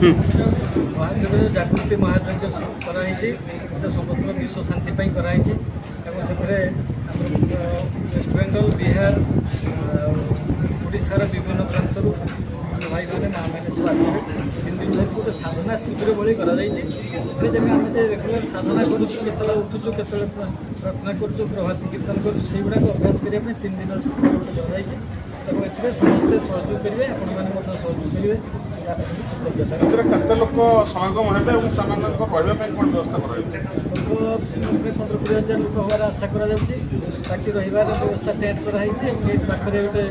महायज्ञ जागृति महायज्ञ कराई समस्त विश्व शांति कराई से वेस्ट बेंगल बिहार ओडार विभिन्न प्रांत भाई मैंने माँ मैंने सब आसवे 3 दिन धर गोटे साधना शिविर भाई कराई आम रेगुलर साधना करुँ उठुचु के प्रार्थना करुँ प्रभात कीर्तन करुँ अभ्यास करने 3 दिन शिविर गोटे जगाई तेणु समस्ते सहयोग करेंगे आपने सहयोग करेंगे केते लोक समागम हेबे और सामान्य रहिबा कोन व्यवस्था कराइबे लोक 15-20 हजार लोक हमार आशा करा बाकी रहिबार व्यवस्था टेंट कराई पाखे गोटे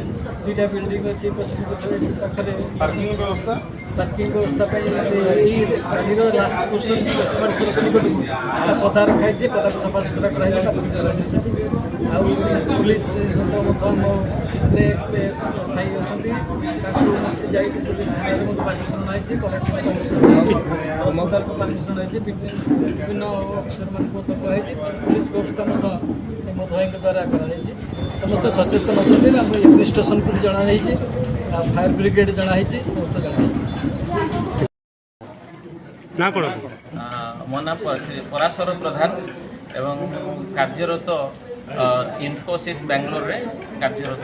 2टा बिल्डिंग अच्छी पछपटे पाखे पार्किंग व्यवस्था गाड़ीर लास्ट पोर्सन सड़क निकट पदा रखाई पदा को सफा सुतरा कराई पुलिस साई अच्छी जा पुलिस थाना परमिशन आई कलेक्टर परमिशन आई विभिन्न अफिसर मान कहुई पुलिस व्यवस्था मध भाई द्वारा कराई समस्त सचेतन अच्छा आम एपी स्टेशन को जनाई फायर ब्रिगेड जनाई समस्त जनाई ना कौन मो नाम श्री पराशर प्रधान एवं कार्यरत इनफोसिस बेंगलोर रे कार्यरत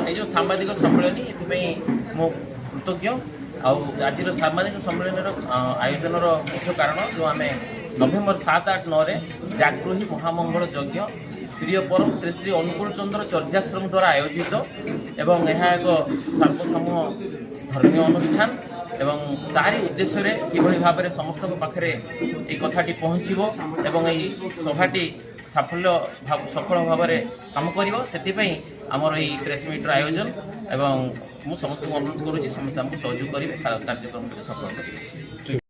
ये जो सांबादिक सम्मेलन ये मो कृतज्ञ आज सांबादिक सम्मेलन आयोजन मुख्य कारण जो आम नवेम्बर 7-8-9 जागृही महामंगल यज्ञ प्रिय परम श्री श्री अनुकूल चंद्र चर्याश्रम द्वारा आयोजित एवं यह एक सर्वसमूह धर्मीय अनुष्ठान एवं तारी उद्देश्य किभली भाव में समस्त पाखे ये कथाटी पहुँचब एवं यही सभाटी सफल भाव में काम कर आमर ये प्रेस मीटर आयोजन एवं मुझे समस्त अनुरोध करुँच समस्त आमको सहयोग करेंगे कार्यक्रम सफल करेंगे।